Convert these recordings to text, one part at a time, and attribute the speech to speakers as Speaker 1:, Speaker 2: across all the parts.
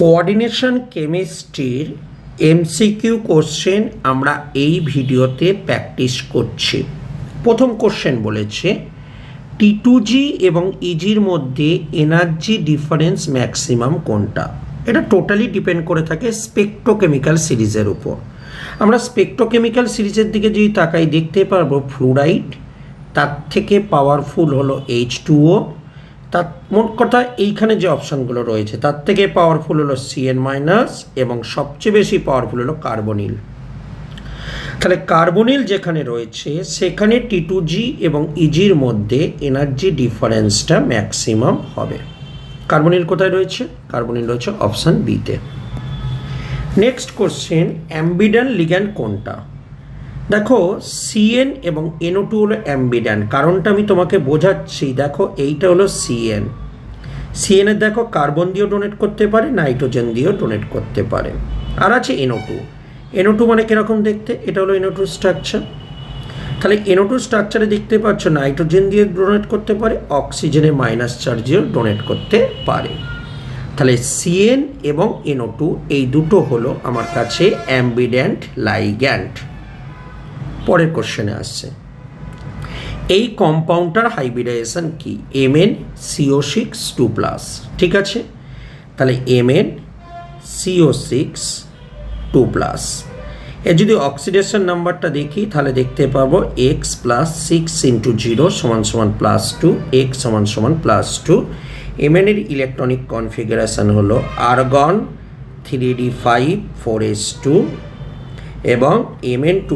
Speaker 1: Coordination কেমিস্ট্রির MCQ question আমরা এই ভিডিওতে প্র্যাকটিস করছি। প্রথম কোশ্চেন বলেছে T2G এবং ইজির মধ্যে এনার্জি ডিফারেন্স ম্যাক্সিমাম কোনটা। এটা টোটালি ডিপেন্ড করে থাকে স্পেকট্রোকেমিক্যাল সিরিজের উপর। আমরা স্পেকট্রোকেমিক্যাল সিরিজের দিকে যদি তাকাই দেখতে পারবো ফ্লুরাইড, তার থেকে পাওয়ারফুল হলো H2O, তার মোট কথা এইখানে যে অপশানগুলো রয়েছে তার থেকে পাওয়ারফুল হলো CN- এবং সবচেয়ে বেশি পাওয়ারফুল হলো কার্বনিল। তাহলে কার্বনিল যেখানে রয়েছে সেখানে T2G এবং ইজির মধ্যে এনার্জি ডিফারেন্সটা ম্যাক্সিমাম হবে। কার্বনিল কোথায় রয়েছে? কার্বনিল রয়েছে অপশান বিতে। নেক্সট কোশ্চেন, অ্যাম্বিড্যান্ট লিগ্যান্ড কোনটা? দেখো CN এবং NO2 হলো অ্যাম্বিড্যান্ট, কারণটা আমি তোমাকে বোঝাচ্ছি। দেখো এইটা হলো CN এর দেখো কার্বন দিয়েও ডোনেট করতে পারে, নাইট্রোজেন দিয়েও ডোনেট করতে পারে। আর আছে NO2 মানে কিরকম দেখতে? এটা হলো NO2 স্ট্রাকচার। তাহলে NO2 স্ট্রাকচারে দেখতে পাচ্ছ নাইট্রোজেন দিয়ে ডোনেট করতে পারে, অক্সিজেনে মাইনাস চার্জেও ডোনেট করতে পারে। তাহলে CN এবং NO2 এই দুটো হলো আমার কাছে অ্যাম্বিড্যান্ট লাইগ্যান্ড। পরের কোশ্চেনে আসছে, এই কম্পাউন্ডটার হাইব্রিডাইজেশন কি? MnCO6 2+। ঠিক আছে, তাহলে MnCO6 2+। এর যদি অক্সিডেশন নাম্বারটা দেখি তাহলে দেখতে পাবো X + 6 × 0 = +2, X = +2। Mn এর ইলেকট্রনিক কনফিগারেশন হলো আর্গন 3d5 4s2 এবং Mn2+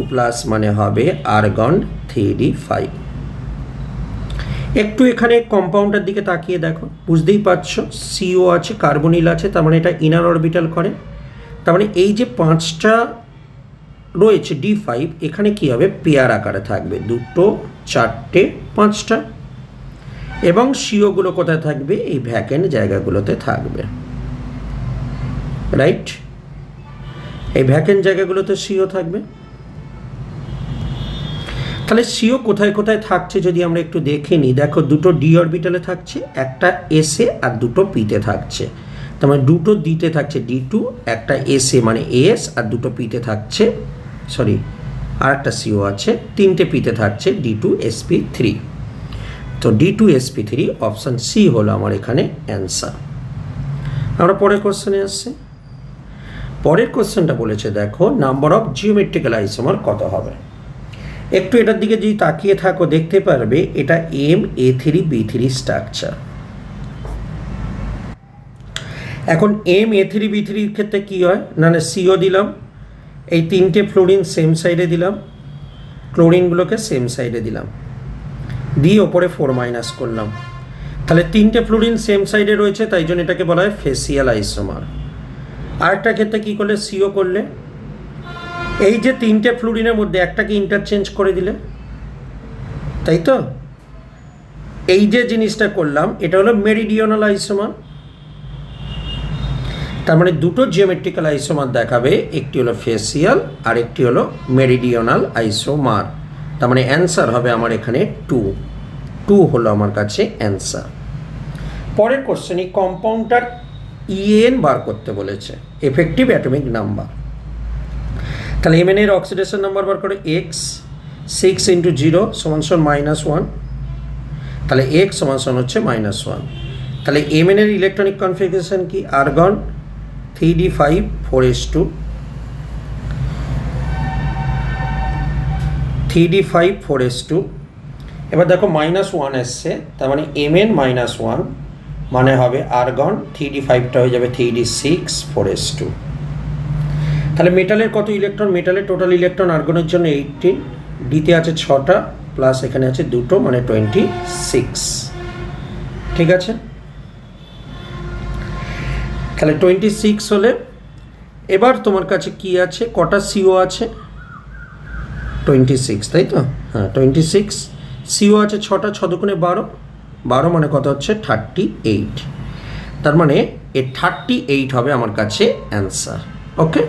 Speaker 1: মানে হবে আর্গন 3d5। একটু এখানে কম্পাউন্ডের দিকে তাকিয়ে দেখো, বুঝতেই পারছো CO আছে, কার্বনিল আছে, তার মানে এটা ইনার অরবিটাল করে। তার মানে এই যে 5টা রয়েছে D5 এখানে কি হবে? পেয়ার আকারে থাকবে, 2, 4, 5টা। এবং COগুলো কোথায় থাকবে? এই ভ্যাকেন্ট জায়গাগুলোতে থাকবে, রাইট? এই ভ্যাকেন্ট জায়গাগুলোতে CO থাকবে। তাহলে CO কোথায় কোথায় থাকছে যদি আমরা একটু দেখে নিই। দেখো দুটো D অরবিটালে থাকছে, একটা S এ আর দুটো P তে থাকছে। তার মানে দুটো D তে থাকছে D2, একটা S এ মানে AS আর দুটো P তে থাকছে, সরি আর একটা CO আছে, 3টে P তে থাকছে D2sp3। তো D2sp3 অপশান C হলো আমার এখানে অ্যান্সার। আমরা পরের কোশ্চেনে আসছি। পরের কোশ্চেনটা বলেছে দেখো নাম্বার অফ জিওমেট্রিক্যাল আইসোমার কত হবে। একটু এটার দিকে যদি তাকিয়ে থাকো দেখতে পারবে এটা MA3B3 স্ট্রাকচার। এখন MA3B3 ক্ষেত্রে কি হয় না, CO দিলাম, এই 3টে ফ্লোরিন সেম সাইডে দিলাম, ক্লোরিনগুলোকে সেম সাইডে দিলাম, দিয়ে ওপরে 4- করলাম। তাহলে 3টে ফ্লোরিন সেম সাইডে রয়েছে, তাই জন্য এটাকে বলা হয় ফেসিয়াল আইসোমার। আরেকটা ক্ষেত্রে কী করলে? CO করলে এই যে 3টে ফ্লুরিনের মধ্যে একটাকে ইন্টারচেঞ্জ করে দিলে, তাই তো? এই যে জিনিসটা করলাম এটা হলো মেরিডিওনাল আইসোমার। তার মানে দুটো জিওমেট্রিক্যাল আইসোমার দেখাবে, একটি হলো ফেসিয়াল আর একটি হলো মেরিডিওনাল আইসোমার। তার মানে অ্যান্সার হবে আমার এখানে 2 হলো আমার কাছে অ্যান্সার। পরের কোশ্চেন, এই কম্পাউন্ডটার EN বার করতে বলেছে, এফেক্টিভ অ্যাটমিক নাম্বার। তাহলে Mn এর অক্সিডেশন নাম্বার বার করে X 6 × 0 = -1, তাহলে X হচ্ছে -1। তাহলে Mn এর ইলেকট্রনিক কনফিগারেশন কি? Argon 3d5 4s2, 3d5 4s2। এবার দেখো -1 এসছে, তার মানে Mn -1 মানে হবে আর্গন 3d5টা হয়ে যাবে 3d6 4s2। তাহলে মেটালের কত ইলেকট্রন? মেটালের টোটাল ইলেকট্রন আর্গনের জন্য 18, ডিতে আছে 6টা প্লাস এখানে আছে 2টো মানে 26। ঠিক আছে, তাহলে 26 হলে এবার তোমার কাছে কি আছে? কটা CO আছে? 26, তাই তো? হ্যাঁ 26। CO আছে 6টা, 6 দুগুণে 12 মানে কত হচ্ছে? 38। তার মানে এ 38 হবে আমার কাছে অ্যান্সার। ওকে।